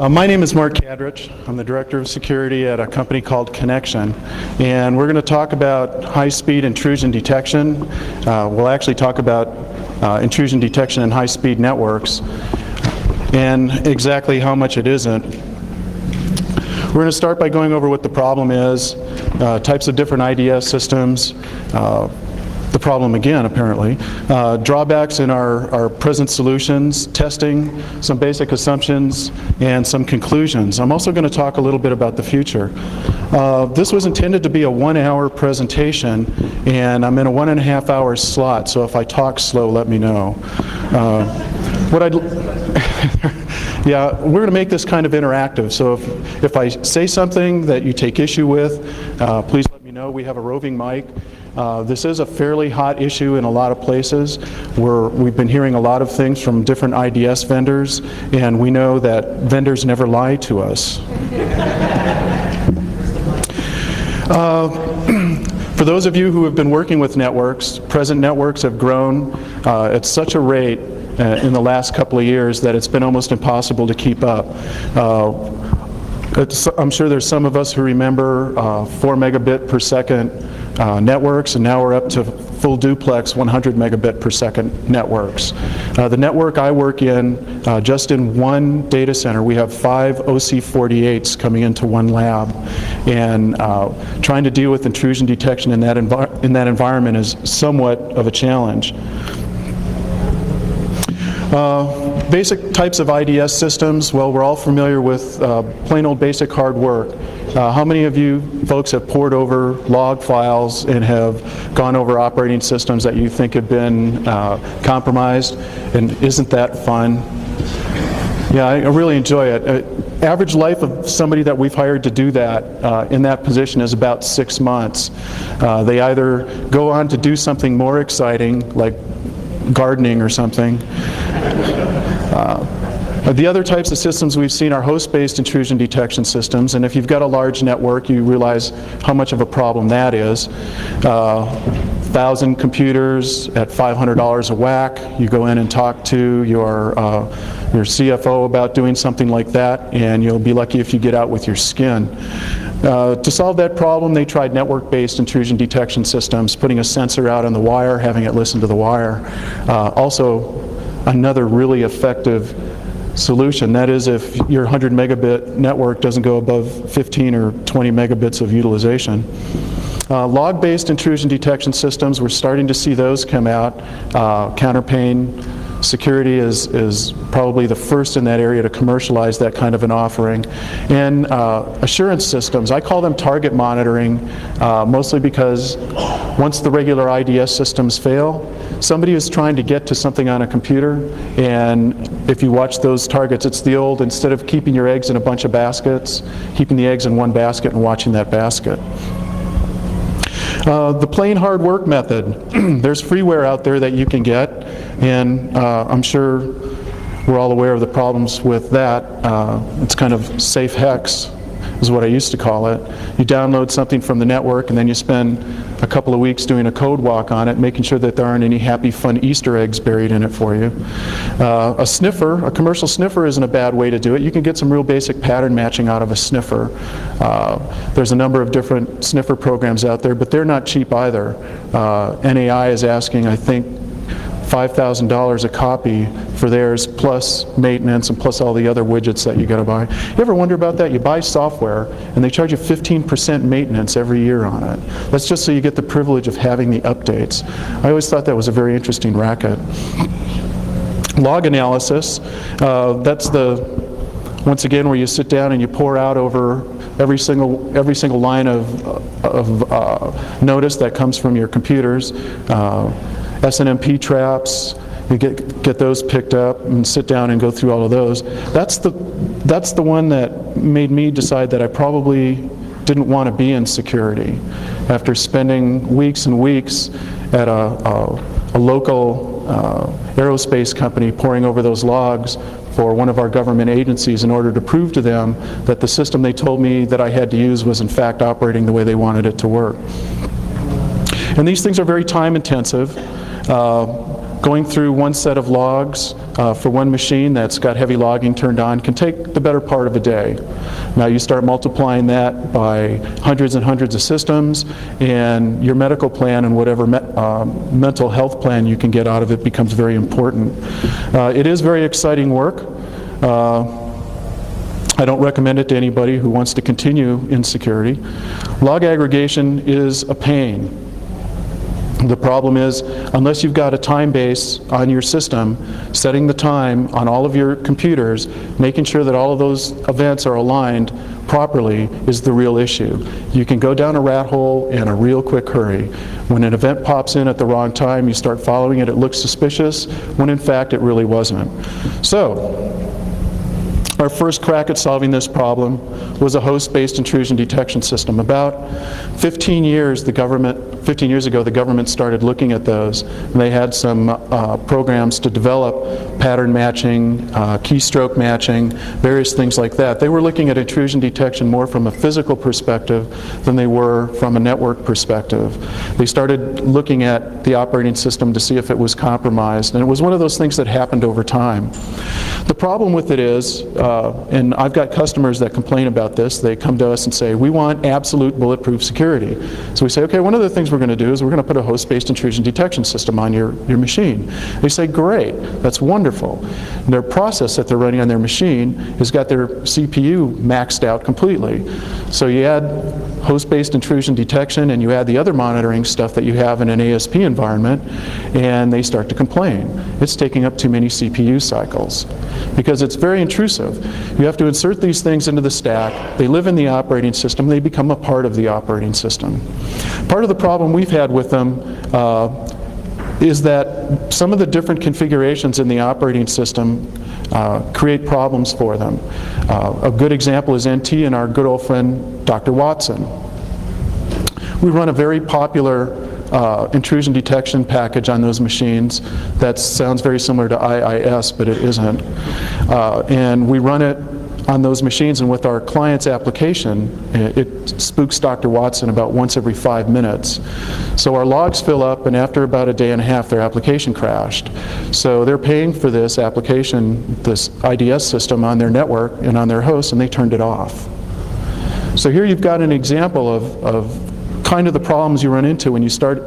My name is Mark Kadrich. I'm the Director of Security at a company called Connection, and we're going to talk about high-speed intrusion detection. We'll actually talk about intrusion detection in high-speed networks and exactly how much it isn't. We're going to start by going over what the problem is, types of different IDS systems, the problem again apparently, drawbacks in our present solutions, testing, some basic assumptions, and some conclusions. I'm also going to talk a little bit about the future. This was intended to be a 1-hour presentation, and I'm in a 1.5 hour slot, so if I talk slow, let me know. Yeah, we're going to make this kind of interactive, so if I say something that you take issue with, please let me know. We have a roving mic. This is a fairly hot issue in a lot of places. We've been hearing a lot of things from different IDS vendors, and we know that vendors never lie to us. For those of you who have been working with networks, present networks have grown at such a rate in the last couple of years that it's been almost impossible to keep up. I'm sure there's some of us who remember 4 megabit per second networks, and now we're up to full duplex 100 megabit per second networks. The network I work in, just in one data center, we have 5 OC48s coming into one lab, and trying to deal with intrusion detection in that environment is somewhat of a challenge. Basic types of IDS systems, well, we're all familiar with plain old basic hard work. How many of you folks have pored over log files and have gone over operating systems that you think have been compromised? And isn't that fun? Yeah, I really enjoy it. Average life of somebody that we've hired to do that in that position is about 6 months. They either go on to do something more exciting, like gardening or something. The other types of systems we've seen are host-based intrusion detection systems, and if you've got a large network, you realize how much of a problem that is. 1,000 computers at $500 a whack. You go in and talk to your CFO about doing something like that, and you'll be lucky if you get out with your skin. To solve that problem, they tried network-based intrusion detection systems, putting a sensor out on the wire, having it listen to the wire. Also, another really effective solution, that is if your 100 megabit network doesn't go above 15 or 20 megabits of utilization. Log-based intrusion detection systems, we're starting to see those come out. Counterpane Security is probably the first in that area to commercialize that kind of an offering. And assurance systems, I call them target monitoring, mostly because once the regular IDS systems fail, somebody is trying to get to something on a computer, and if you watch those targets, it's the old, instead of keeping your eggs in a bunch of baskets, keeping the eggs in one basket and watching that basket. The plain hard work method. There's freeware out there that you can get, and I'm sure we're all aware of the problems with that. It's kind of safe hex is what I used to call it. You download something from the network, and then you spend a couple of weeks doing a code walk on it, making sure that there aren't any happy, fun Easter eggs buried in it for you. A sniffer, a commercial sniffer isn't a bad way to do it. You can get some real basic pattern matching out of a sniffer. There's a number of different sniffer programs out there, but they're not cheap either. NAI is asking, I think, $5,000 a copy for theirs, plus maintenance and plus all the other widgets that you got to buy. You ever wonder about that? You buy software and they charge you 15% maintenance every year on it. That's just so you get the privilege of having the updates. I always thought that was a very interesting racket. Log analysis, that's once again where you sit down and you pour out over every single line of notice that comes from your computers. SNMP traps, you get those picked up and sit down and go through all of those. That's the one that made me decide that I probably didn't want to be in security. After spending weeks and weeks at a local aerospace company pouring over those logs for one of our government agencies in order to prove to them that the system they told me that I had to use was in fact operating the way they wanted it to work. And these things are very time intensive. Going through one set of logs for one machine that's got heavy logging turned on can take the better part of a day. Now you start multiplying that by hundreds and hundreds of systems, and your medical plan and whatever mental health plan you can get out of it becomes very important. It is very exciting work. I don't recommend it to anybody who wants to continue in security. Log aggregation is a pain. The problem is, unless you've got a time base on your system, setting the time on all of your computers, making sure that all of those events are aligned properly is the real issue. You can go down a rat hole in a real quick hurry. When an event pops in at the wrong time, you start following it, it looks suspicious, when in fact it really wasn't. So, our first crack at solving this problem was a host-based intrusion detection system. About 15 years ago, the government started looking at those, and they had some programs to develop pattern matching, keystroke matching, various things like that. They were looking at intrusion detection more from a physical perspective than they were from a network perspective. They started looking at the operating system to see if it was compromised, and it was one of those things that happened over time. The problem with it is, and I've got customers that complain about this, they come to us and say, we want absolute bulletproof security. So we say, okay, one of the things we're going to do is we're going to put a host-based intrusion detection system on your machine. They say, great, that's wonderful. And their process that they're running on their machine has got their CPU maxed out completely. So you add host-based intrusion detection and you add the other monitoring stuff that you have in an ASP environment, and they start to complain. It's taking up too many CPU cycles because it's very intrusive. You have to insert these things into the stack, they live in the operating system, they become a part of the operating system. Part of the problem we've had with them is that some of the different configurations in the operating system create problems for them. A good example is NT and our good old friend Dr. Watson. We run a very popular intrusion detection package on those machines that sounds very similar to IIS, but it isn't. And we run it on those machines, and with our client's application, it spooks Dr. Watson about once every 5 minutes. So our logs fill up, and after about a day and a half, their application crashed. So they're paying for this application, this IDS system on their network and on their host, and they turned it off. So here you've got an example of kind of the problems you run into when you start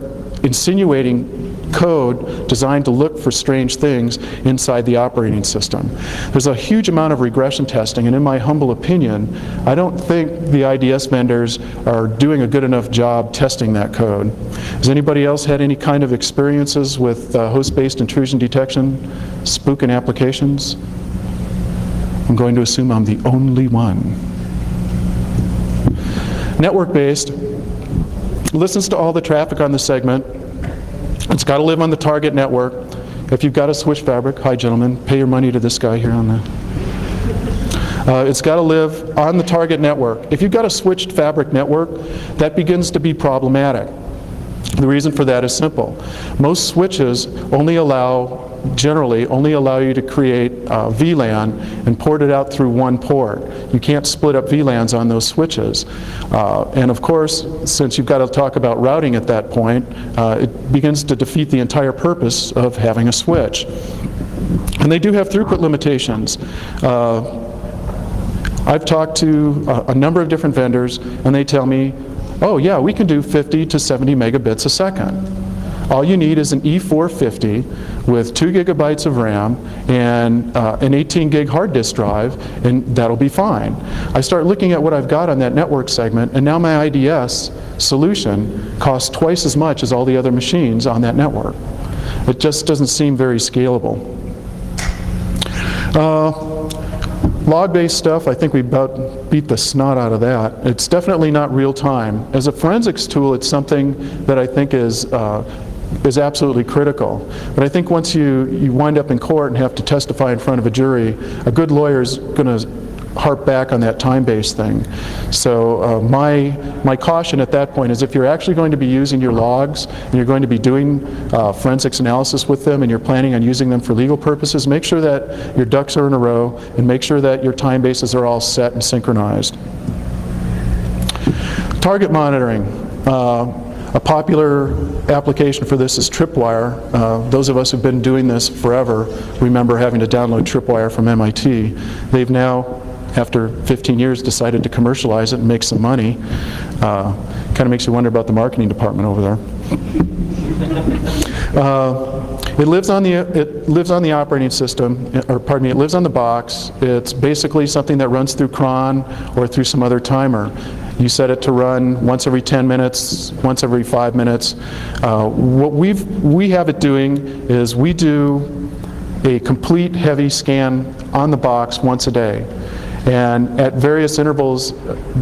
insinuating code designed to look for strange things inside the operating system. There's a huge amount of regression testing, and in my humble opinion, I don't think the IDS vendors are doing a good enough job testing that code. Has anybody else had any kind of experiences with host-based intrusion detection, spooking applications? I'm going to assume I'm the only one. Network-based listens to all the traffic on the segment. It's got to live on the target network. If you've got a switch fabric, hi gentlemen, pay your money to this guy here on the... it's got to live on the target network. If you've got a switched fabric network, that begins to be problematic. The reason for that is simple. Most switches generally only allow you to create VLAN and port it out through one port. You can't split up VLANs on those switches. And of course, since you've got to talk about routing at that point, it begins to defeat the entire purpose of having a switch. And they do have throughput limitations. I've talked to a number of different vendors, and they tell me, oh yeah, we can do 50 to 70 megabits a second. All you need is an E450 with 2 gigabytes of RAM and an 18 gig hard disk drive, and that'll be fine. I start looking at what I've got on that network segment, and now my IDS solution costs twice as much as all the other machines on that network. It just doesn't seem very scalable. Log-based stuff, I think we about beat the snot out of that. It's definitely not real time. As a forensics tool, it's something that I think is absolutely critical. But I think once you wind up in court and have to testify in front of a jury, a good lawyer is going to harp back on that time-based thing. So my caution at that point is if you're actually going to be using your logs and you're going to be doing forensics analysis with them and you're planning on using them for legal purposes, make sure that your ducks are in a row and make sure that your time bases are all set and synchronized. Target monitoring. A popular application for this is Tripwire. Those of us who've been doing this forever remember having to download Tripwire from MIT. They've now, after 15 years, decided to commercialize it and make some money. Kind of makes you wonder about the marketing department over there. It lives on the operating system, or pardon me, it lives on the box. It's basically something that runs through cron or through some other timer. You set it to run once every 10 minutes, once every 5 minutes. What we have it doing is we do a complete heavy scan on the box once a day. And at various intervals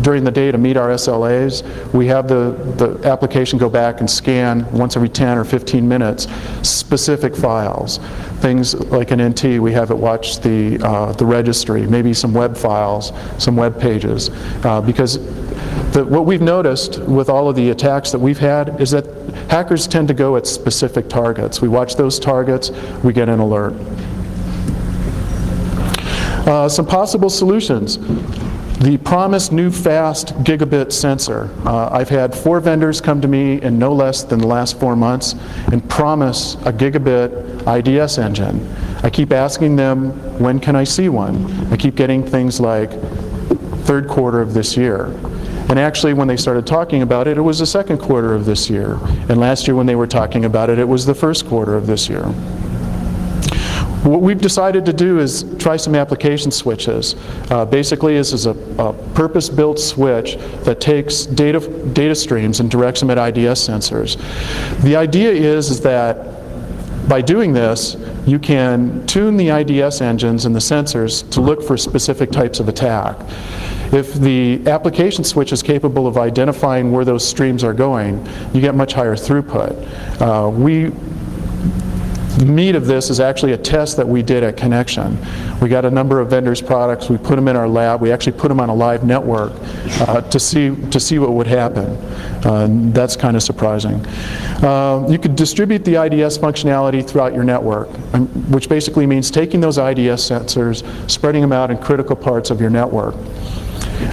during the day to meet our SLAs, we have the application go back and scan once every 10 or 15 minutes specific files. Things like an NT, we have it watch the registry, maybe some web files, some web pages. Because what we've noticed with all of the attacks that we've had is that hackers tend to go at specific targets. We watch those targets, we get an alert. Some possible solutions. The promised new fast gigabit sensor. I've had 4 vendors come to me in no less than the last 4 months and promise a gigabit IDS engine. I keep asking them, when can I see one? I keep getting things like 3rd quarter of this year. And actually, when they started talking about it, it was the 2nd quarter of this year. And last year when they were talking about it, it was the 1st quarter of this year. What we've decided to do is try some application switches. Basically, this is a purpose-built switch that takes data streams and directs them at IDS sensors. The idea is that by doing this, you can tune the IDS engines and the sensors to look for specific types of attack. If the application switch is capable of identifying where those streams are going, you get much higher throughput. The meat of this is actually a test that we did at Connection. We got a number of vendors' products, we put them in our lab, we actually put them on a live network to see what would happen. That's kind of surprising. You could distribute the IDS functionality throughout your network, which basically means taking those IDS sensors, spreading them out in critical parts of your network.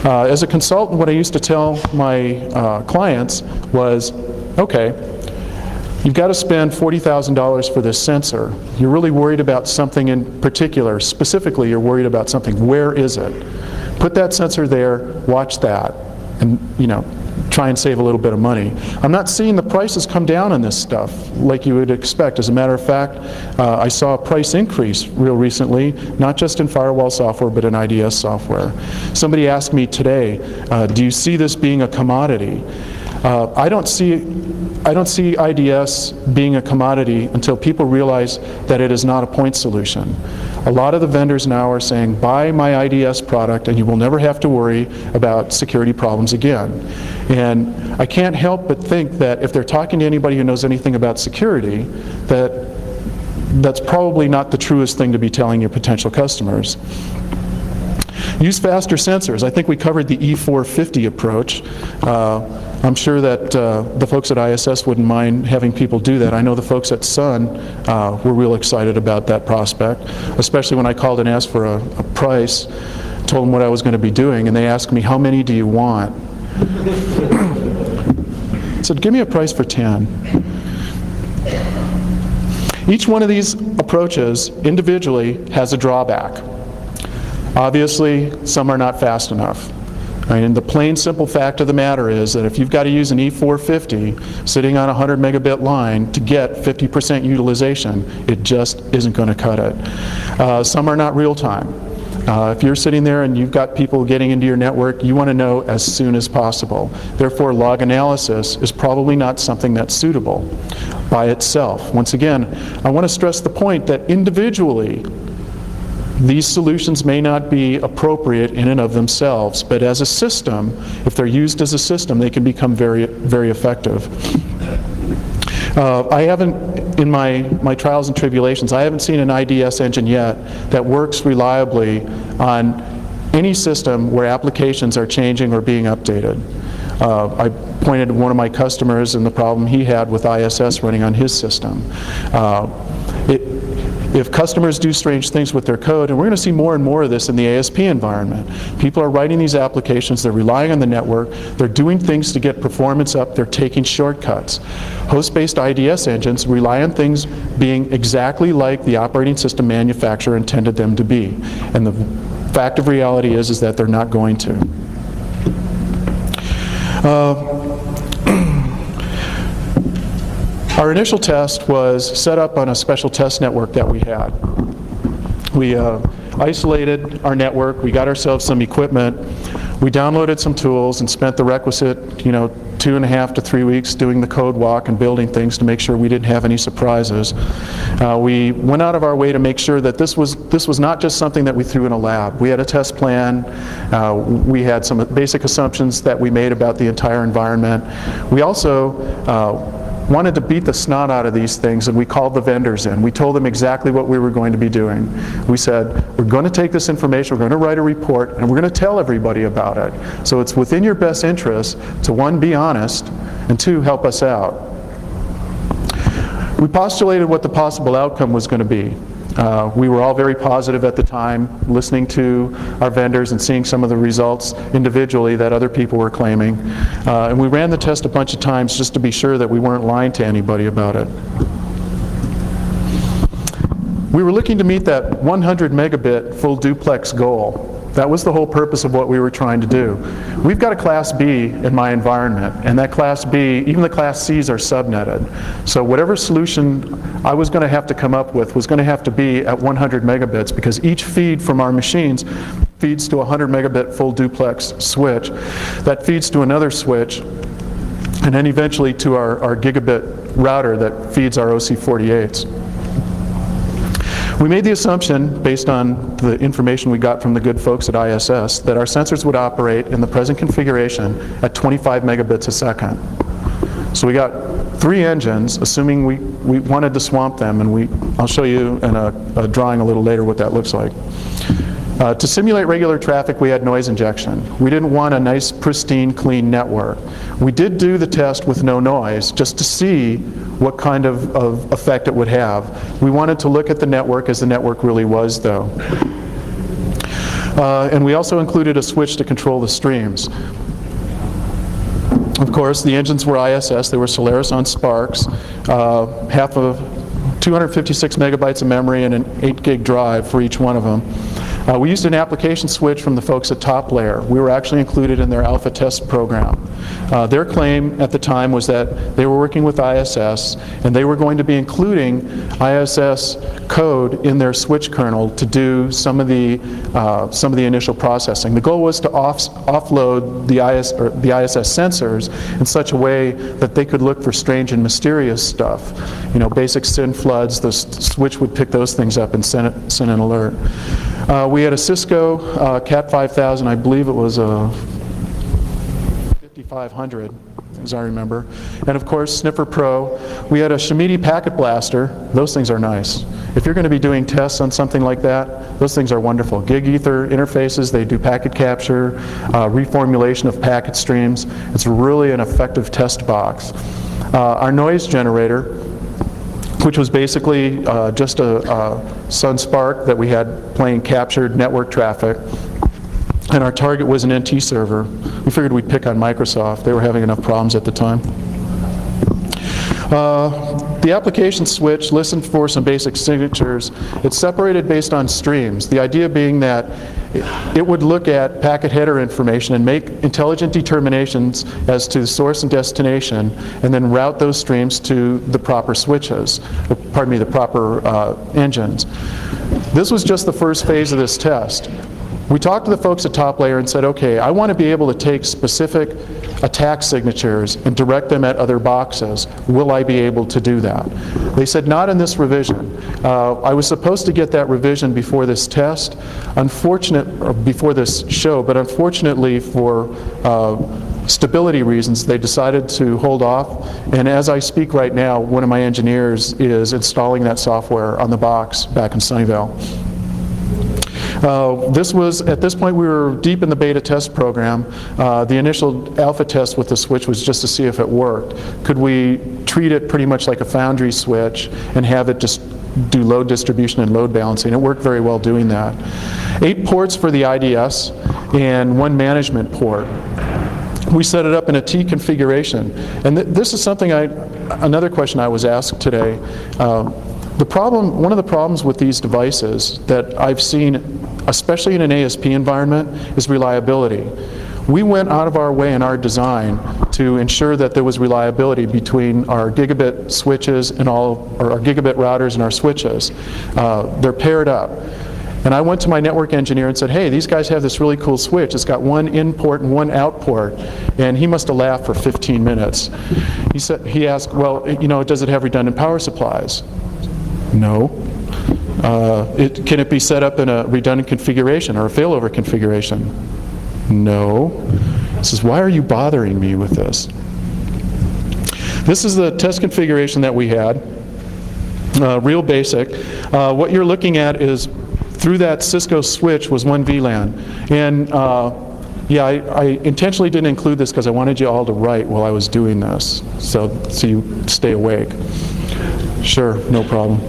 As a consultant, what I used to tell my clients was, okay, you've got to spend $40,000 for this sensor. You're really worried about something in particular. Specifically, you're worried about something. Where is it? Put that sensor there, watch that, and try and save a little bit of money. I'm not seeing the prices come down on this stuff like you would expect. As a matter of fact, I saw a price increase real recently, not just in firewall software, but in IDS software. Somebody asked me today, do you see this being a commodity? I don't see IDS being a commodity until people realize that it is not a point solution. A lot of the vendors now are saying, buy my IDS product and you will never have to worry about security problems again. And I can't help but think that if they're talking to anybody who knows anything about security, that's probably not the truest thing to be telling your potential customers. Use faster sensors. I think we covered the E450 approach. I'm sure that the folks at ISS wouldn't mind having people do that. I know the folks at Sun were real excited about that prospect, especially when I called and asked for a price, told them what I was going to be doing, and they asked me, how many do you want? I said, give me a price for 10. Each one of these approaches individually has a drawback. Obviously, some are not fast enough. And the plain simple fact of the matter is that if you've got to use an E450 sitting on a 100 megabit line to get 50% utilization, it just isn't going to cut it. Some are not real time. If you're sitting there and you've got people getting into your network, you want to know as soon as possible. Therefore, log analysis is probably not something that's suitable by itself. Once again, I want to stress the point that individually, these solutions may not be appropriate in and of themselves, but as a system, if they're used as a system, they can become very, very effective. I haven't, in my trials and tribulations, I haven't seen an IDS engine yet that works reliably on any system where applications are changing or being updated. I pointed to one of my customers and the problem he had with ISS running on his system. if customers do strange things with their code, and we're going to see more and more of this in the ASP environment. People are writing these applications, they're relying on the network, they're doing things to get performance up, they're taking shortcuts. Host-based IDS engines rely on things being exactly like the operating system manufacturer intended them to be. And the fact of reality is that they're not going to. Our initial test was set up on a special test network that we had. We isolated our network, we got ourselves some equipment, we downloaded some tools and spent the requisite, 2.5 to 3 weeks doing the code walk and building things to make sure we didn't have any surprises. We went out of our way to make sure that this was not just something that we threw in a lab. We had a test plan, we had some basic assumptions that we made about the entire environment. We also wanted to beat the snot out of these things, and we called the vendors in. We told them exactly what we were going to be doing. We said, we're going to take this information, we're going to write a report, and we're going to tell everybody about it. So it's within your best interest to, one, be honest, and two, help us out. We postulated what the possible outcome was going to be. We were all very positive at the time, listening to our vendors and seeing some of the results individually that other people were claiming. And we ran the test a bunch of times just to be sure that we weren't lying to anybody about it. We were looking to meet that 100 megabit full duplex goal. That was the whole purpose of what we were trying to do. We've got a Class B in my environment, and that Class B, even the Class Cs are subnetted. So whatever solution I was going to have to come up with was going to have to be at 100 megabits, because each feed from our machines feeds to a 100 megabit full duplex switch. That feeds to another switch, and then eventually to our gigabit router that feeds our OC48s. We made the assumption, based on the information we got from the good folks at ISS, that our sensors would operate in the present configuration at 25 megabits a second. So we got 3 engines, assuming we wanted to swamp them, and I'll show you in a drawing a little later what that looks like. To simulate regular traffic, we had noise injection. We didn't want a nice, pristine, clean network. We did do the test with no noise, just to see what kind of effect it would have. We wanted to look at the network as the network really was, though. And we also included a switch to control the streams. Of course, the engines were ISS. They were Solaris on Sparks, half of 256 megabytes of memory and an 8 gig drive for each one of them. We used an application switch from the folks at Top Layer. We were actually included in their alpha test program. Their claim at the time was that they were working with ISS, and they were going to be including ISS code in their switch kernel to do some of the initial processing. The goal was to offload the ISS sensors in such a way that they could look for strange and mysterious stuff. Basic SYN floods, the switch would pick those things up and send an alert. We had a Cisco Cat 5000, I believe it was a 5500, as I remember. And of course, Sniffer Pro. We had a Shimidi Packet Blaster. Those things are nice. If you're going to be doing tests on something like that, those things are wonderful. Gig Ether interfaces, they do packet capture, reformulation of packet streams. It's really an effective test box. Our noise generator, which was basically just a Sun Spark that we had playing captured network traffic. And our target was an NT server. We figured we'd pick on Microsoft. They were having enough problems at the time. The application switch listened for some basic signatures. It's separated based on streams. The idea being that it would look at packet header information and make intelligent determinations as to the source and destination, and then route those streams to the proper switches, pardon me, the proper engines. This was just the first phase of this test. We talked to the folks at Top Layer and said, okay, I want to be able to take specific attack signatures and direct them at other boxes. Will I be able to do that? They said, not in this revision. I was supposed to get that revision before this test, before this show, but unfortunately for stability reasons, they decided to hold off. And as I speak right now, one of my engineers is installing that software on the box back in Sunnyvale. At this point we were deep in the beta test program. The initial alpha test with the switch was just to see if it worked. Could we treat it pretty much like a foundry switch and have it just do load distribution and load balancing. It worked very well doing that. 8 ports for the IDS and 1 management port. We set it up in a T configuration. And this is something another question I was asked today. One of the problems with these devices that I've seen, especially in an ASP environment, is reliability. We went out of our way in our design to ensure that there was reliability between our gigabit switches and our gigabit routers and our switches. They're paired up. And I went to my network engineer and said, hey, these guys have this really cool switch. It's got 1 in port and 1 out port. And he must have laughed for 15 minutes. He asked, well, does it have redundant power supplies? No. Can it be set up in a redundant configuration or a failover configuration? No. He says, why are you bothering me with this? This is the test configuration that we had, real basic. What you're looking at is through that Cisco switch was 1 VLAN. And yeah, I intentionally didn't include this because I wanted you all to write while I was doing this, so you stay awake. Sure, no problem.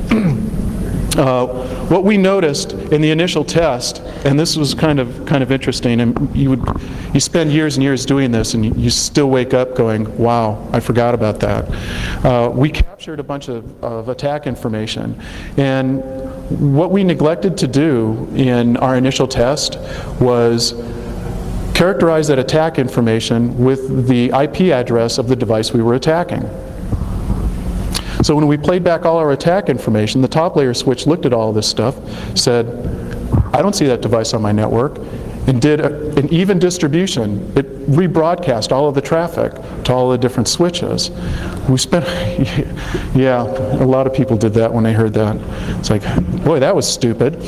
What we noticed in the initial test, and this was kind of interesting, and you spend years and years doing this, and you still wake up going, wow, I forgot about that. We captured a bunch of attack information, and what we neglected to do in our initial test was characterize that attack information with the IP address of the device we were attacking. So when we played back all our attack information, the top layer switch looked at all this stuff, said, I don't see that device on my network, and did an even distribution. It rebroadcast all of the traffic to all the different switches. We spent, yeah, a lot of people did that when they heard that. It's like, boy, that was stupid.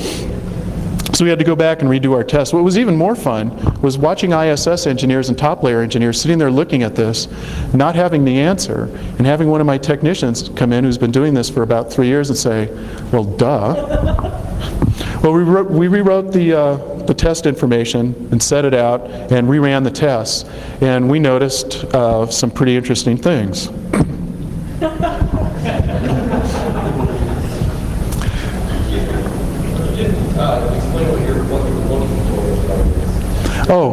So we had to go back and redo our test. What was even more fun was watching ISS engineers and top layer engineers sitting there looking at this, not having the answer, and having one of my technicians come in who's been doing this for about 3 years and say, well, duh. Well, we rewrote the test information and set it out and reran the tests, and we noticed some pretty interesting things. Oh,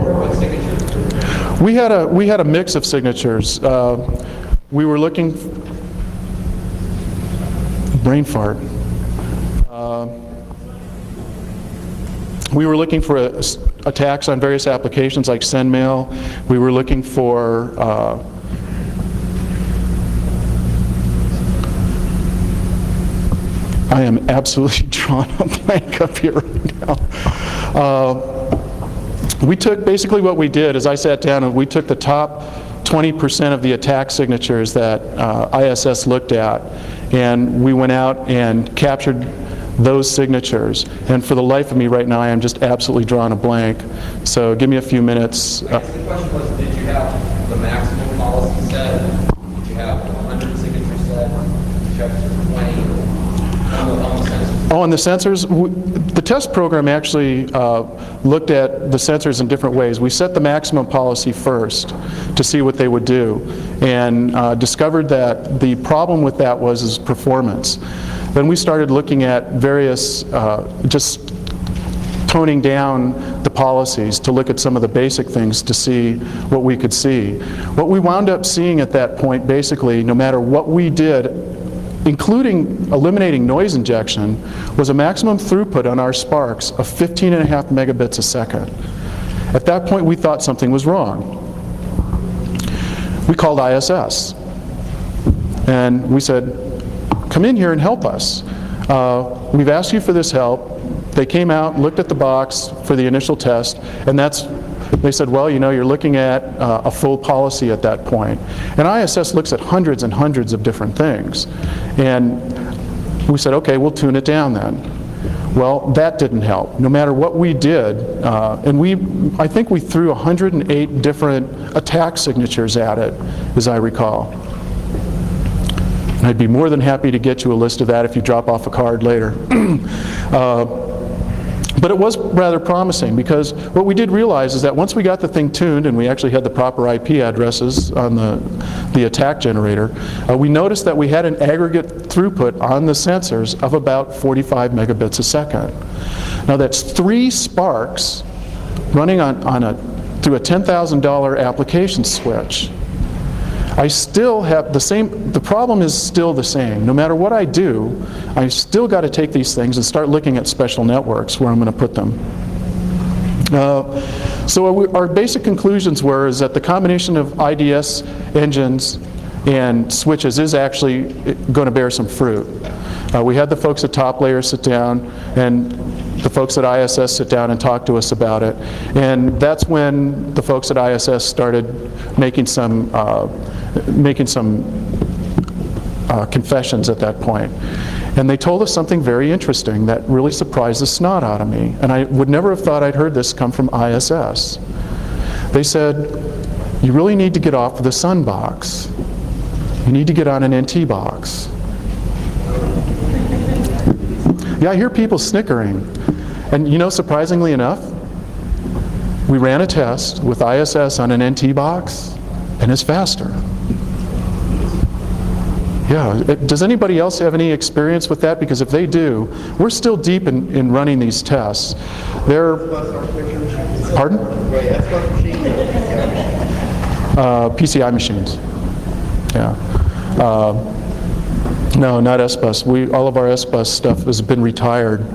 we had a mix of signatures. We were looking, brain fart. We were looking for attacks on various applications like SendMail. We were looking for I am absolutely drawing a blank up here right now. We took, basically what we did is I sat down and we took the top 20% of the attack signatures that ISS looked at, and we went out and captured those signatures. And for the life of me right now, I am just absolutely drawing a blank. So give me a few minutes. The question was, did you have the maximum policy set? Did you have 100 signatures set? Did you have 20? Oh, and the sensors, the test program actually looked at the sensors in different ways. We set the maximum policy first to see what they would do, and discovered that the problem with that was performance. Then we started looking at various, just toning down the policies to look at some of the basic things to see what we could see. What we wound up seeing at that point, basically, no matter what we did, including eliminating noise injection, was a maximum throughput on our Sparks of 15.5 megabits a second. At that point, we thought something was wrong. We called ISS, and we said, come in here and help us. We've asked you for this help. They came out, looked at the box for the initial test, and they said, well, you're looking at a full policy at that point. And ISS looks at hundreds and hundreds of different things. And we said, okay, we'll tune it down then. Well, that didn't help. No matter what we did, and I think we threw 108 different attack signatures at it, as I recall. And I'd be more than happy to get you a list of that if you drop off a card later. But it was rather promising, because what we did realize is that once we got the thing tuned and we actually had the proper IP addresses on the attack generator, we noticed that we had an aggregate throughput on the sensors of about 45 megabits a second. Now that's 3 sparks running through a $10,000 application switch. I still have the problem is still the same. No matter what I do, I still got to take these things and start looking at special networks where I'm going to put them. So our basic conclusions is that the combination of IDS engines and switches is actually going to bear some fruit. We had the folks at Top Layer sit down, and the folks at ISS sit down and talk to us about it. And that's when the folks at ISS started making some confessions at that point. And they told us something very interesting that really surprised the snot out of me. And I would never have thought I'd heard this come from ISS. They said, you really need to get off of the Sun box. You need to get on an NT box. Yeah, I hear people snickering. And you know, surprisingly enough, we ran a test with ISS on an NT box, and it's faster. Yeah, does anybody else have any experience with that? Because if they do, we're still deep in running these tests. They're, pardon? PCI machines. Yeah. No, not S-Bus. All of our S-Bus stuff has been retired.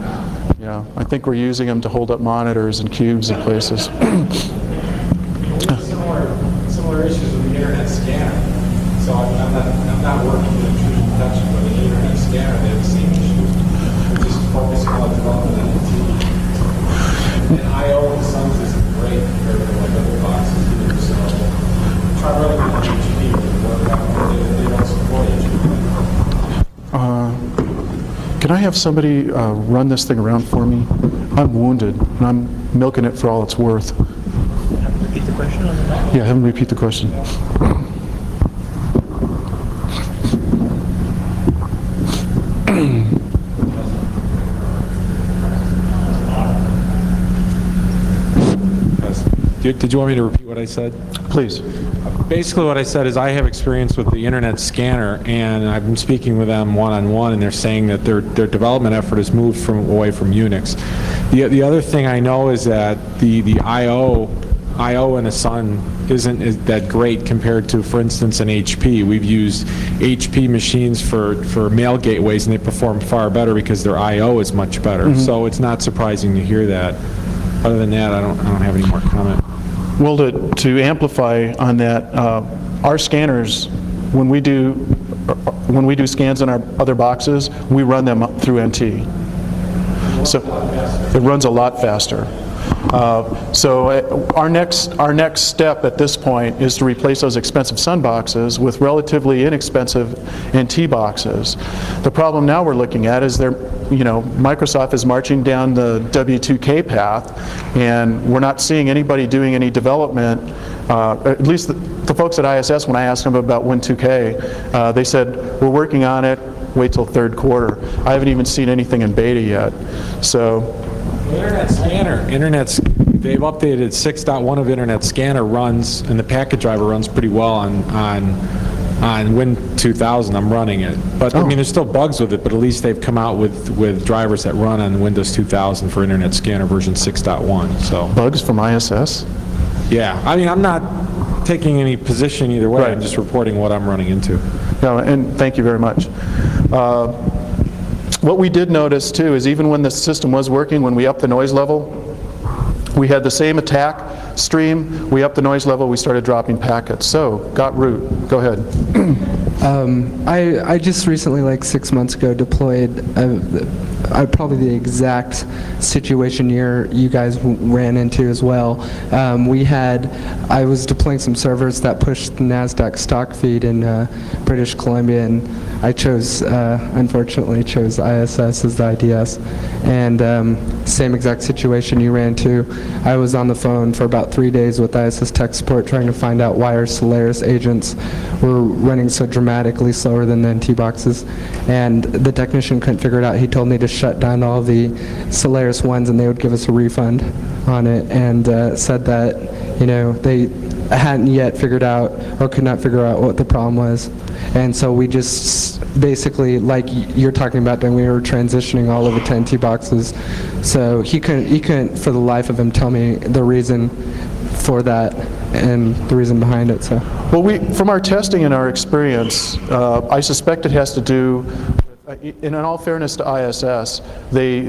Yeah, I think we're using them to hold up monitors and cubes and places. Similar issues with the internet scanner. So I'm not working with Intrusion detection, but the internet scanner, they have the same issues. We're just focusing on the development of the TV. And I/O and Suns isn't great compared to like other boxes either. So try running on HP, they don't support HP. Can I have somebody run this thing around for me? I'm wounded, and I'm milking it for all it's worth. Repeat the question on the back? Yeah, have him repeat the question. Did you want me to repeat what I said? Please. Basically what I said is I have experience with the internet scanner, and I've been speaking with them one-on-one, and they're saying that their development effort has moved away from Unix. The other thing I know is that the I/O in a Sun isn't that great compared to, for instance, an HP. We've used HP machines for mail gateways, and they perform far better because their I/O is much better. Mm-hmm. So it's not surprising to hear that. Other than that, I don't have any more comment. Well, to amplify on that, our scanners, when we do scans in our other boxes, we run them up through NT. So it runs a lot faster. So our next step at this point is to replace those expensive Sun boxes with relatively inexpensive NT boxes. The problem now we're looking at is Microsoft is marching down the W2K path, and we're not seeing anybody doing any development. At least the folks at ISS, when I asked them about Win2K, they said, we're working on it, wait till third quarter. I haven't even seen anything in beta yet. So. Internet scanner, they've updated 6.1 of Internet Scanner runs, and the packet driver runs pretty well on Win 2000. I'm running it, but I mean there's still bugs with it. But at least they've come out with drivers that run on Windows 2000 for Internet Scanner version 6.1. So bugs from ISS? Yeah, I mean I'm not taking any position either way. Right. I'm just reporting what I'm running into. No, and thank you very much. What we did notice too is even when the system was working, when we upped the noise level, we had the same attack stream. We upped the noise level, we started dropping packets. So, got root. Go ahead. I just recently, like 6 months ago, deployed probably the exact situation you guys ran into as well. I was deploying some servers that pushed the NASDAQ stock feed in British Columbia, and I unfortunately chose ISS as the IDS. And same exact situation you ran to. I was on the phone for about 3 days with ISS tech support trying to find out why our Solaris agents were running so dramatically slower than the NT boxes. And the technician couldn't figure it out. He told me to shut down all the Solaris ones and they would give us a refund on it, and said that, they hadn't yet figured out or could not figure out what the problem was. And so we just basically, like you're talking about, then we were transitioning all over to NT boxes. So he couldn't for the life of him tell me the reason for that and the reason behind it. So, Well, from our testing and our experience, I suspect it has to do, in all fairness to ISS, they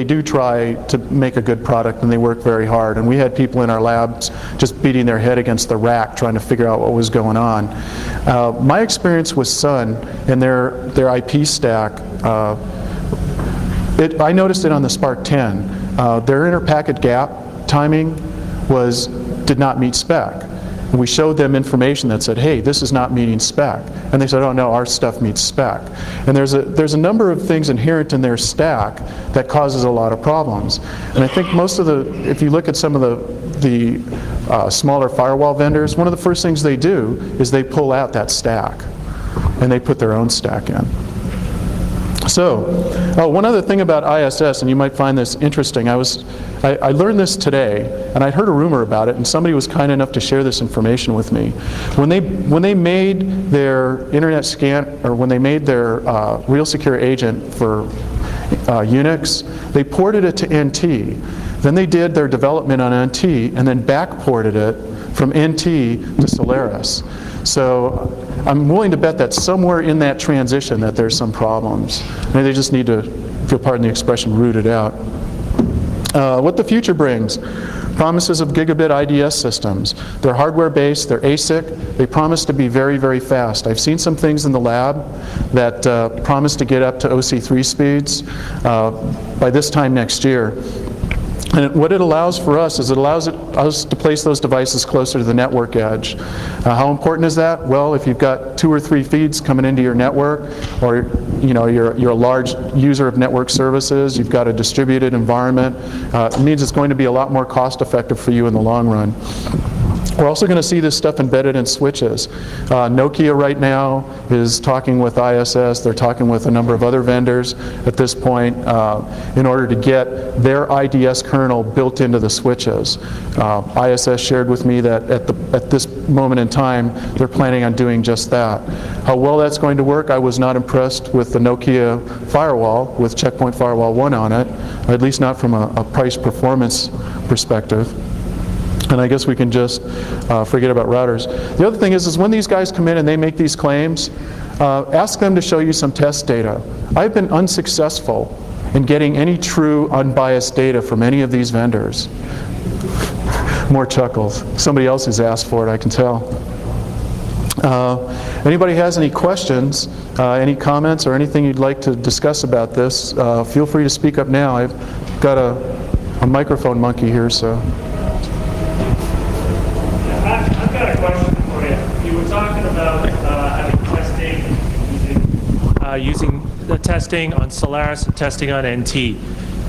do try to make a good product and they work very hard. And we had people in our labs just beating their head against the rack trying to figure out what was going on. My experience with Sun and their IP stack, I noticed it on the Spark 10. Their inner packet gap timing did not meet spec. And we showed them information that said, hey, this is not meeting spec. And they said, oh no, our stuff meets spec. And there's a number of things inherent in their stack that causes a lot of problems. And I think if you look at some of the smaller firewall vendors, one of the first things they do is they pull out that stack and they put their own stack in. So, one other thing about ISS, and you might find this interesting, I learned this today, and I'd heard a rumor about it, and somebody was kind enough to share this information with me. When they made their internet scan, or when they made their Real Secure Agent for Unix, they ported it to NT. Then they did their development on NT, and then backported it from NT to Solaris. So I'm willing to bet that somewhere in that transition that there's some problems. Maybe they just need to, if you'll pardon the expression, root it out. What the future brings. Promises of gigabit IDS systems. They're hardware-based, they're ASIC, they promise to be very, very fast. I've seen some things in the lab that promise to get up to OC3 speeds by this time next year. And what it allows for us is it allows us to place those devices closer to the network edge. How important is that? Well, if you've got 2 or 3 feeds coming into your network, or you're a large user of network services, you've got a distributed environment, it means it's going to be a lot more cost effective for you in the long run. We're also going to see this stuff embedded in switches. Nokia right now is talking with ISS. They're talking with a number of other vendors at this point in order to get their IDS kernel built into the switches. ISS shared with me that at this moment in time, they're planning on doing just that. How well that's going to work, I was not impressed with the Nokia firewall with Checkpoint Firewall 1 on it, at least not from a price performance perspective. And I guess we can just forget about routers. The other thing is when these guys come in and they make these claims, ask them to show you some test data. I've been unsuccessful in getting any true unbiased data from any of these vendors. More chuckles. Somebody else has asked for it, I can tell. Anybody has any questions, any comments, or anything you'd like to discuss about this, feel free to speak up now. I've got a microphone monkey here, so. I've got a question for you. You were talking about having testing, using the testing on Solaris and testing on NT.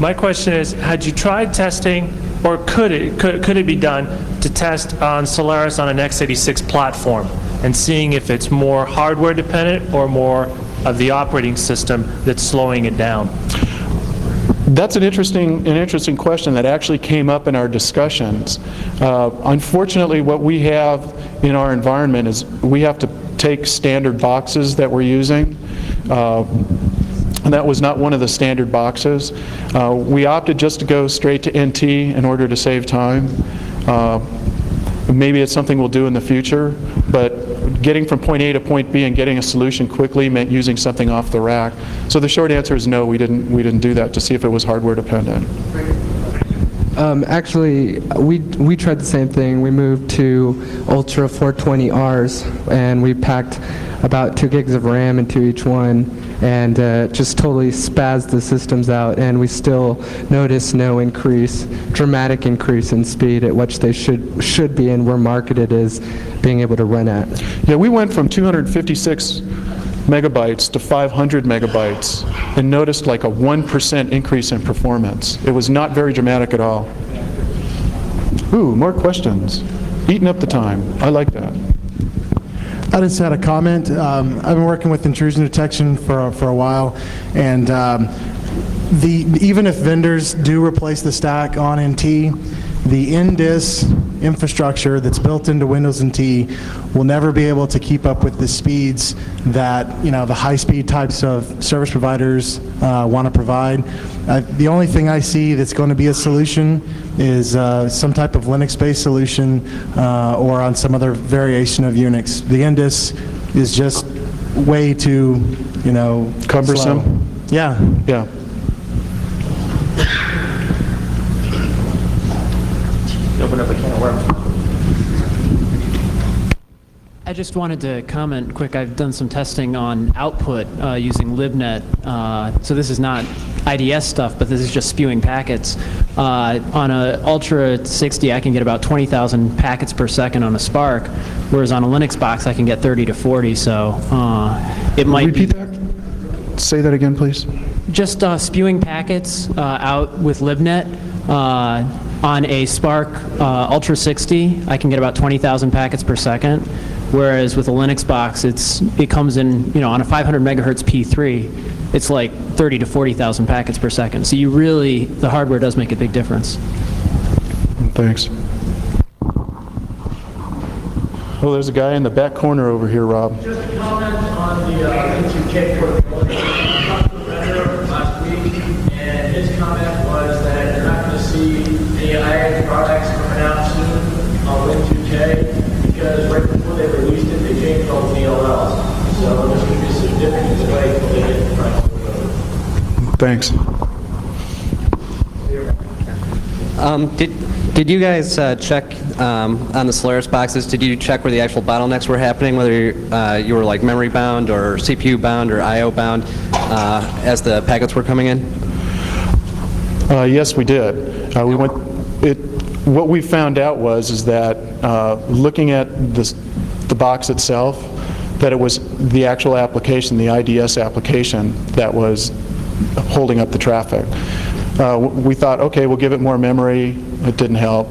My question is, had you tried testing, or could it be done to test on Solaris on an x86 platform and seeing if it's more hardware dependent or more of the operating system that's slowing it down? That's an interesting question that actually came up in our discussions. Unfortunately, what we have in our environment is we have to take standard boxes that we're using. And that was not one of the standard boxes. We opted just to go straight to NT in order to save time. Maybe it's something we'll do in the future, but getting from point A to point B and getting a solution quickly meant using something off the rack. So the short answer is no, we didn't do that to see if it was hardware dependent. Actually, we tried the same thing. We moved to Ultra 420Rs, and we packed about 2 gigs of RAM into each one, and just totally spazzed the systems out, and we still noticed no dramatic increase in speed at which they should be and were marketed as being able to run at. Yeah, we went from 256 megabytes to 500 megabytes and noticed like a 1% increase in performance. It was not very dramatic at all. Ooh, more questions. Eating up the time. I like that. I just had a comment. I've been working with intrusion detection for a while, and even if vendors do replace the stack on NT, the in-disk infrastructure that's built into Windows NT will never be able to keep up with the speeds that the high-speed types of service providers want to provide. The only thing I see that's going to be a solution is some type of Linux-based solution or on some other variation of Unix. The in-disk is just way too, Cumbersome? slow. Yeah. Yeah. Open up a can of worms. I just wanted to comment quick. I've done some testing on output using libnet. So this is not IDS stuff, but this is just spewing packets. On a Ultra 60, I can get about 20,000 packets per second on a Spark, whereas on a Linux box, I can get 30 to 40. So it might Repeat be that? Say that again, please. just spewing packets out with libnet. On a Spark Ultra 60, I can get about 20,000 packets per second, whereas with a Linux box, it comes in, on a 500 megahertz P3, it's like 30 to 40,000 packets per second. So the hardware does make a big difference. Thanks. Oh, there's a guy in the back corner over here, Rob. Just a comment on the Intrusion portfolio. I talked to a vendor last week, and his comment was that you're not going to see any IA products coming out soon on Win2K because right before they released it, they changed all the DLLs. So there's going to be a significant delay until they get the price. Thanks. Did you guys check on the Solaris boxes? Did you check where the actual bottlenecks were happening, whether you were like memory bound or CPU bound or I/O bound as the packets were coming in? Yes, we did. What we found out is that looking at the box itself, that it was the actual application, the IDS application, that was holding up the traffic. We thought, okay, we'll give it more memory. It didn't help.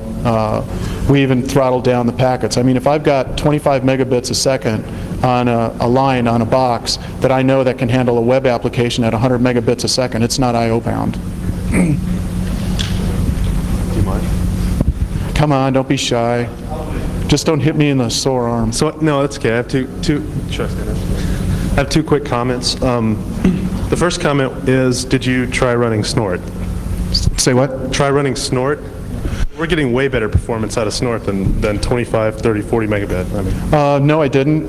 We even throttled down the packets. I mean, if I've got 25 megabits a second on a line on a box that I know that can handle a web application at 100 megabits a second, it's not I/O bound. Do you mind? Come on, don't be shy. Just don't hit me in the sore arm. So no, that's okay. I have two quick comments. The first comment is, did you try running Snort? Say what? Try running Snort. We're getting way better performance out of Snort than 25, 30, 40 megabit. I mean. No, I didn't.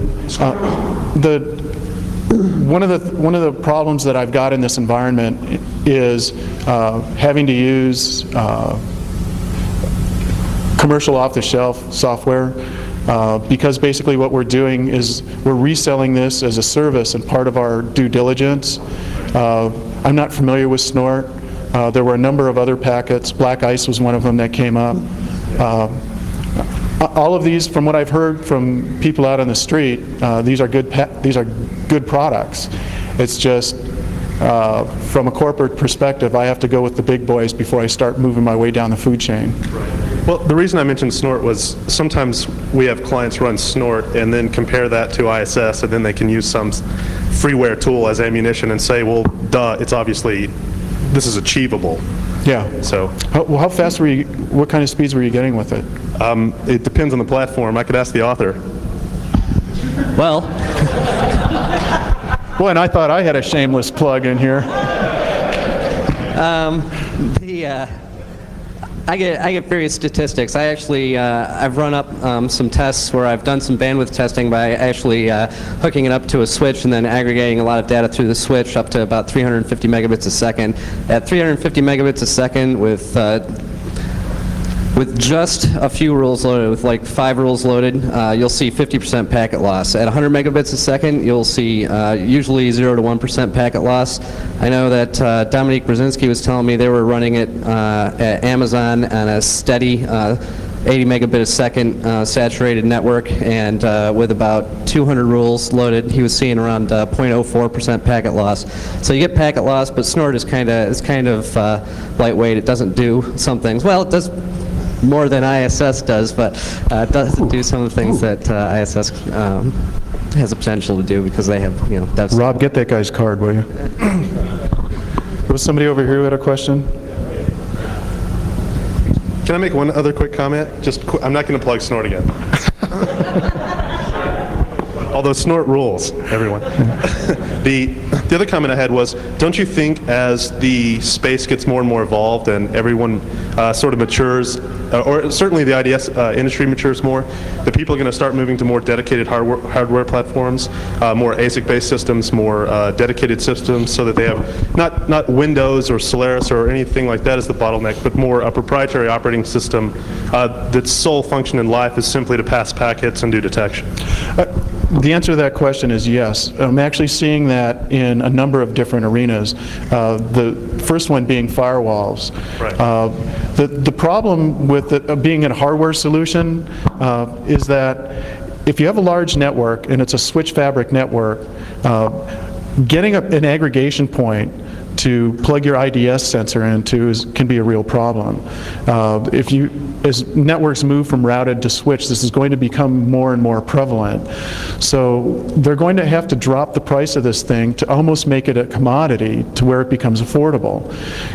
One of the problems that I've got in this environment is having to use commercial off-the-shelf software because basically what we're doing is we're reselling this as a service and part of our due diligence. I'm not familiar with Snort. There were a number of other packets. Black Ice was one of them that came up. All of these, from what I've heard from people out on the street, these are good products. It's just from a corporate perspective, I have to go with the big boys before I start moving my way down the food chain. Well, the reason I mentioned Snort was sometimes we have clients run Snort and then compare that to ISS, and then they can use some freeware tool as ammunition and say, well, duh, it's obviously, this is achievable. Yeah. So. How fast were you, what kind of speeds were you getting with it? It depends on the platform. I could ask the author. Well. Boy, and I thought I had a shameless plug in here. I get various statistics. I actually, I've run up some tests where I've done some bandwidth testing by actually hooking it up to a switch and then aggregating a lot of data through the switch up to about 350 megabits a second. At 350 megabits a second with just a few rules loaded, with like 5 rules loaded, you'll see 50% packet loss. At 100 megabits a second, you'll see usually 0 to 1% packet loss. I know that Dominique Brzezinski was telling me they were running it at Amazon on a steady, 80 megabit a second saturated network, and with about 200 rules loaded, he was seeing around 0.04% packet loss. So you get packet loss, but Snort is kind of lightweight. It doesn't do some things. Well, it does more than ISS does, but it doesn't do some of the things that ISS has the potential to do because they have, devs. Rob, get that guy's card, will you? There was somebody over here who had a question? Can I make one other quick comment? I'm not going to plug Snort again. Although Snort rules, everyone. The other comment I had was, don't you think as the space gets more and more evolved and everyone sort of matures, or certainly the IDS industry matures more, that people are going to start moving to more dedicated hardware platforms, more ASIC-based systems, more dedicated systems, so that they have not Windows or Solaris or anything like that as the bottleneck, but more a proprietary operating system that's sole function in life is simply to pass packets and do detection? The answer to that question is yes. I'm actually seeing that in a number of different arenas. The first one being firewalls. Right. The problem with it, being a hardware solution is that if you have a large network and it's a switch fabric network, getting an aggregation point to plug your IDS sensor into can be a real problem. As networks move from routed to switch, this is going to become more and more prevalent. So they're going to have to drop the price of this thing to almost make it a commodity to where it becomes affordable.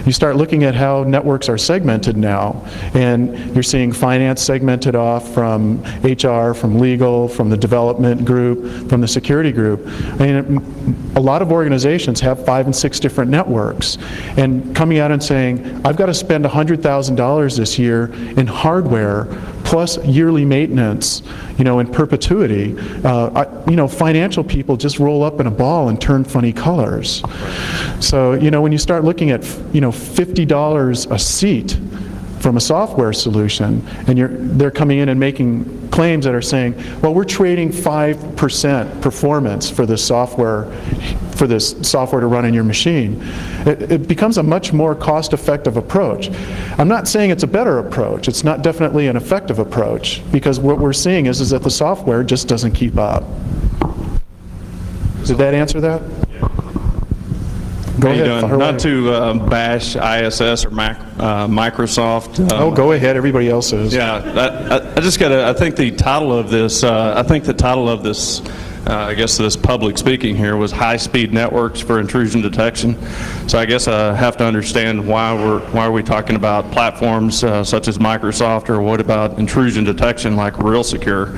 You start looking at how networks are segmented now, and you're seeing finance segmented off from HR, from legal, from the development group, from the security group. I mean, a lot of organizations have 5 and 6 different networks, and coming out and saying, I've got to spend $100,000 this year in hardware plus yearly maintenance, in perpetuity. Financial people just roll up in a ball and turn funny colors. So, when you start looking at, $50 a seat from a software solution, and they're coming in and making claims that are saying, well, we're trading 5% performance for this software to run in your machine. It becomes a much more cost-effective approach. I'm not saying it's a better approach. It's not definitely an effective approach, because what we're seeing is that the software just doesn't keep up. Did that answer that? Go ahead. Not to bash ISS or Microsoft. Go ahead. Everybody else is. Yeah, I think the title of this, I guess this public speaking here was high-speed networks for intrusion detection. So I guess I have to understand why are we talking about platforms such as Microsoft, or what about intrusion detection like Real Secure?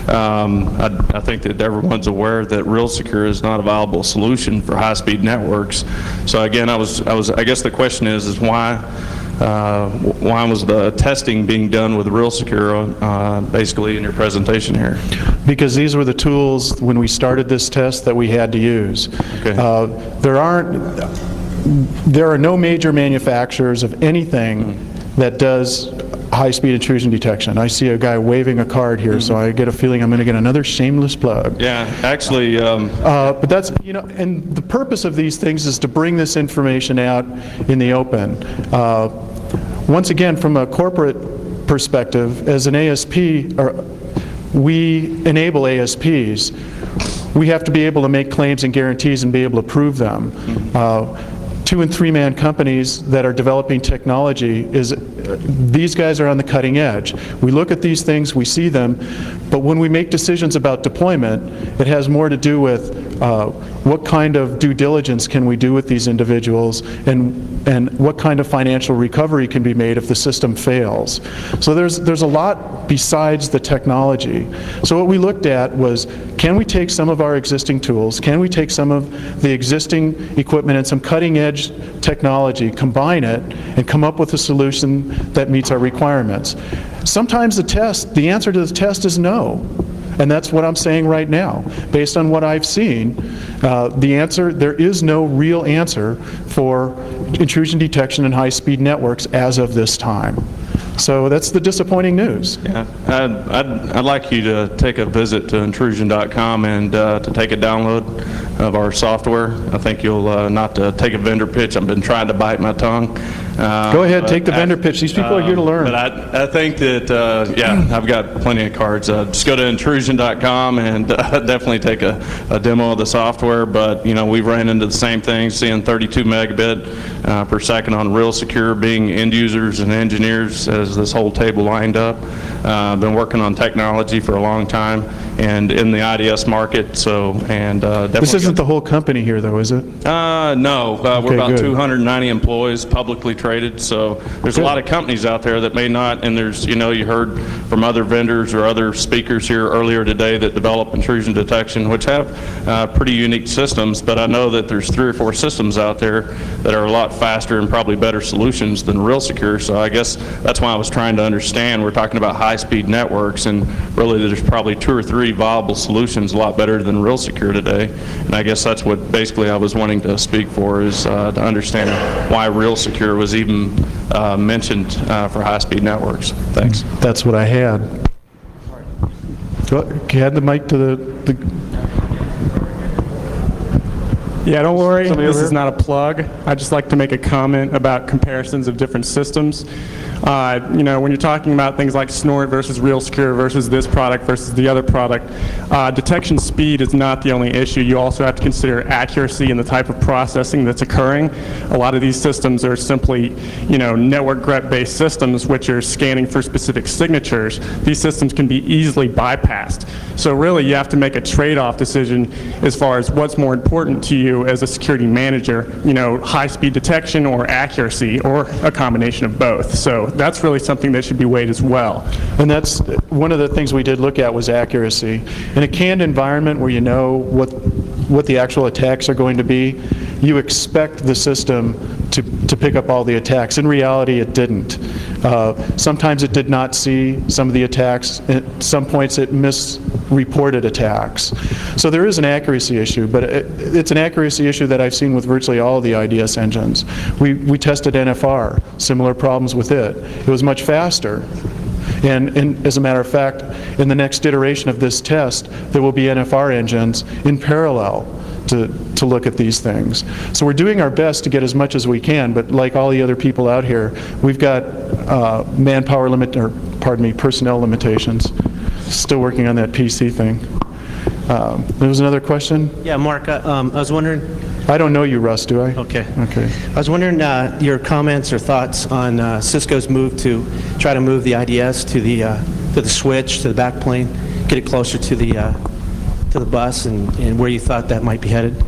I think that everyone's aware that Real Secure is not a viable solution for high-speed networks. So again, I guess the question is why was the testing being done with Real Secure basically in your presentation here? Because these were the tools when we started this test that we had to use. Okay. There are no major manufacturers of anything that does high-speed intrusion detection. I see a guy waving a card here, so I get a feeling I'm going to get another shameless plug. Yeah, actually. But that's, and the purpose of these things is to bring this information out in the open. Once again, from a corporate perspective, as an ASP, we enable ASPs. We have to be able to make claims and guarantees and be able to prove them. 2- and 3-man companies that are developing technology, these guys are on the cutting edge. We look at these things, we see them, but when we make decisions about deployment, it has more to do with what kind of due diligence can we do with these individuals, and what kind of financial recovery can be made if the system fails. So there's a lot besides the technology. So what we looked at was, can we take some of our existing tools, can we take some of the existing equipment and some cutting edge technology, combine it, and come up with a solution that meets our requirements? Sometimes the answer to the test is no. And that's what I'm saying right now. Based on what I've seen, there is no real answer for intrusion detection in high-speed networks as of this time. So that's the disappointing news. Yeah, I'd like you to take a visit to intrusion.com and to take a download of our software. I think you'll not take a vendor pitch. I've been trying to bite my tongue. Go ahead, take the vendor pitch. These people are here to learn. But I think that, yeah, I've got plenty of cards. Just go to intrusion.com and definitely take a demo of the software. But, you know, we've ran into the same thing, seeing 32 megabit per second on Real Secure, being end users and engineers as this whole table lined up. Been working on technology for a long time and in the IDS market, so, and definitely. This isn't the whole company here, though, is it? No, we're Okay, about good. 290 employees, publicly traded, so there's a lot of companies out there that may not, and there's, you know, you heard from other vendors or other speakers here earlier today that develop intrusion detection, which have pretty unique systems, but I know that there's 3 or 4 systems out there that are a lot faster and probably better solutions than Real Secure, so I guess that's why I was trying to understand. We're talking about high-speed networks, and really there's probably 2 or 3 viable solutions a lot better than Real Secure today, and I guess that's what basically I was wanting to speak for, is to understand why Real Secure was even mentioned for high-speed networks. Thanks. That's what I had. Hand the mic to the Yeah, don't worry, Somebody this over is here? not a plug. I'd just like to make a comment about comparisons of different systems. You know, when you're talking about things like Snort versus Real Secure versus this product versus the other product, detection speed is not the only issue. You also have to consider accuracy and the type of processing that's occurring. A lot of these systems are simply, you know, network grep-based systems which are scanning for specific signatures. These systems can be easily bypassed. So really, you have to make a trade-off decision as far as what's more important to you as a security manager, you know, high-speed detection or accuracy, or a combination of both. So that's really something that should be weighed as well. And that's one of the things we did look at, was accuracy. In a canned environment where you know what the actual attacks are going to be, you expect the system to pick up all the attacks. In reality, it didn't. Sometimes it did not see some of the attacks. At some points, it misreported attacks. So there is an accuracy issue, but it's an accuracy issue that I've seen with virtually all of the IDS engines. We tested NFR, similar problems with it. It was much faster. And as a matter of fact, in the next iteration of this test, there will be NFR engines in parallel to look at these things. So we're doing our best to get as much as we can, but like all the other people out here, we've got personnel limitations. Still working on that PC thing. There was another question? Yeah, Mark, I was wondering, I don't know you, Russ, do I? okay. Okay. I was wondering your comments or thoughts on Cisco's move to try to move the IDS to the switch, to the backplane, get it closer to the bus, and where you thought that might be headed.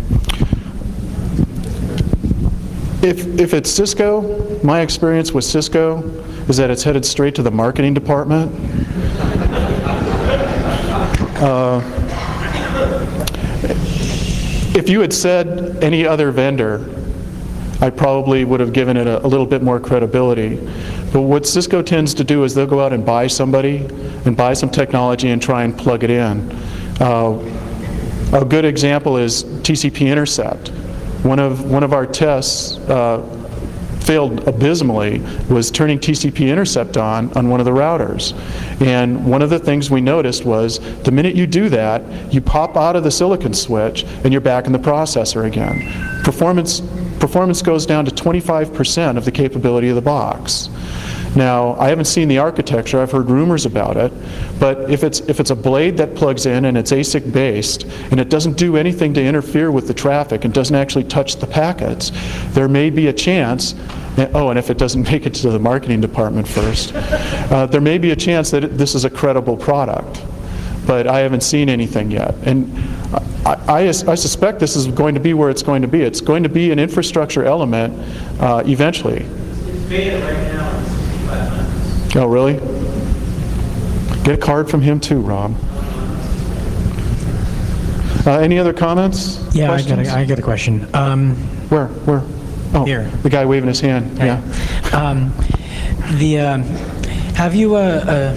If it's Cisco, my experience with Cisco is that it's headed straight to the marketing department. If you had said any other vendor, I probably would have given it a little bit more credibility. But what Cisco tends to do is they'll go out and buy somebody and buy some technology and try and plug it in. A good example is TCP intercept. One of our tests failed abysmally was turning TCP intercept on one of the routers. And one of the things we noticed was the minute you do that, you pop out of the silicon switch and you're back in the processor again. Performance goes down to 25% of the capability of the box. Now, I haven't seen the architecture, I've heard rumors about it, but if it's a blade that plugs in and it's ASIC based and it doesn't do anything to interfere with the traffic and doesn't actually touch the packets, there may be a chance, and if it doesn't make it to the marketing department first, there may be a chance that this is a credible product, but I haven't seen anything yet. And I suspect this is going to be where it's going to be. It's going to be an infrastructure element eventually. It's beta right now. Oh, really? Get a card from him too, Rob. Any other comments? Yeah, questions? I got a question. Where? Oh, Here. the guy waving his hand. Right. Yeah. Have you, I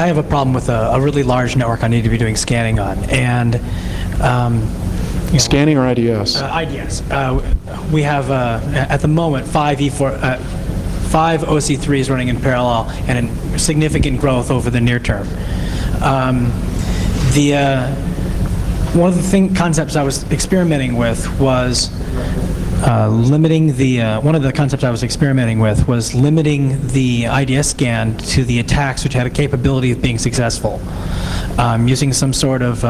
have a problem with a really large network I need to be doing scanning on, and Scanning or IDS? IDS. We have, at the moment, 5 OC3s running in parallel and a significant growth over the near term. One of the concepts I was experimenting with was limiting the, one of the concepts I was experimenting with was limiting the IDS scan to the attacks which had a capability of being successful, using some sort of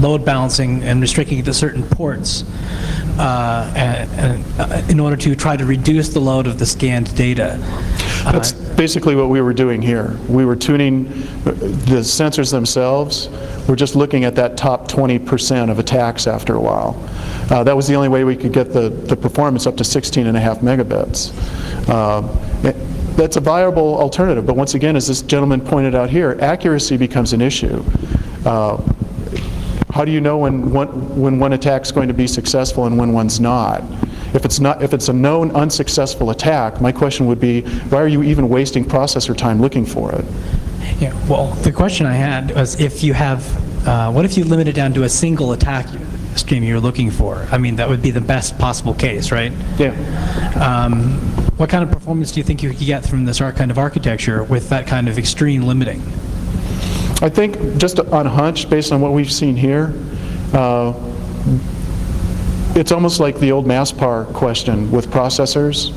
load balancing and restricting it to certain ports in order to try to reduce the load of the scanned data. That's basically what we were doing here. We were tuning the sensors themselves. We're just looking at that top 20% of attacks after a while. That was the only way we could get the performance up to 16.5 megabits. That's a viable alternative, but once again, as this gentleman pointed out here, accuracy becomes an issue. How do you know when one attack's going to be successful and when one's not? If it's a known unsuccessful attack, my question would be, why are you even wasting processor time looking for it? Yeah, well, the question I had was if you have, what if you limit it down to a single attack stream you're looking for? I mean, that would be the best possible case, right? Yeah. What kind of performance do you think you could get from this kind of architecture with that kind of extreme limiting? I think just on a hunch, based on what we've seen here, it's almost like the old MassPAR question with processors.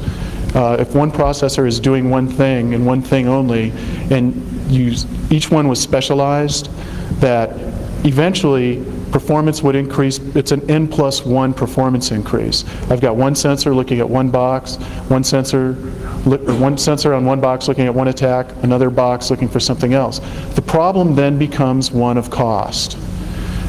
If one processor is doing one thing and one thing only, and each one was specialized, that eventually performance would increase. It's an N+1 performance increase. I've got one sensor looking at one box, one sensor on one box looking at one attack, another box looking for something else. The problem then becomes one of cost.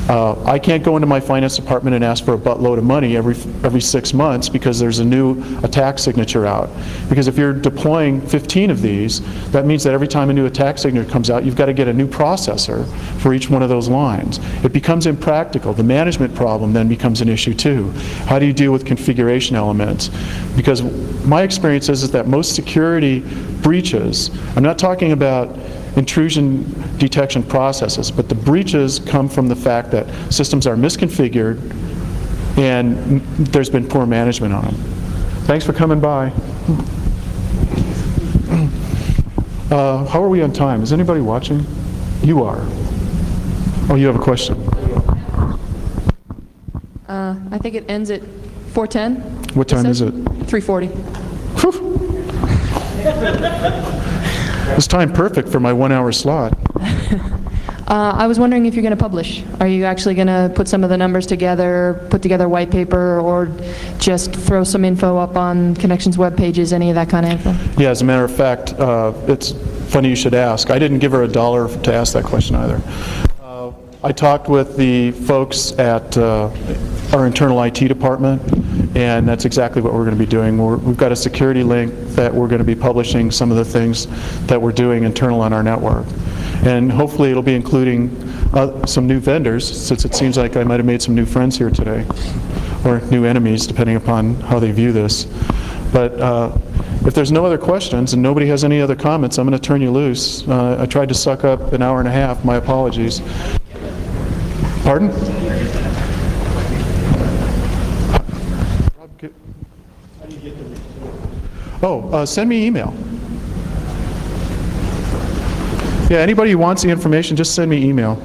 I can't go into my finance department and ask for a buttload of money every 6 months because there's a new attack signature out. Because if you're deploying 15 of these, that means that every time a new attack signature comes out, you've got to get a new processor for each one of those lines. It becomes impractical. The management problem then becomes an issue too. How do you deal with configuration elements? Because my experience is that most security breaches, I'm not talking about intrusion detection processes, but the breaches come from the fact that systems are misconfigured and there's been poor management on them. Thanks for coming by. How are we on time? Is anybody watching? You are. Oh, you have a question. I think it ends at 4:10. What time is it? 3:40. It's time perfect for my 1 hour slot. I was wondering if you're going to publish. Are you actually going to put some of the numbers together, put together a white paper, or just throw some info up on Connections web pages, any of that kind of info? Yeah, as a matter of fact, it's funny you should ask. I didn't give her $1 to ask that question either. I talked with the folks at our internal IT department, and that's exactly what we're going to be doing. We've got a security link that we're going to be publishing some of the things that we're doing internal on our network. And hopefully it'll be including some new vendors, since it seems like I might have made some new friends here today, or new enemies, depending upon how they view this. But if there's no other questions and nobody has any other comments, I'm going to turn you loose. I tried to suck up an hour and a half. My apologies. Pardon? Oh, send me email. Yeah, anybody who wants the information, just send me email.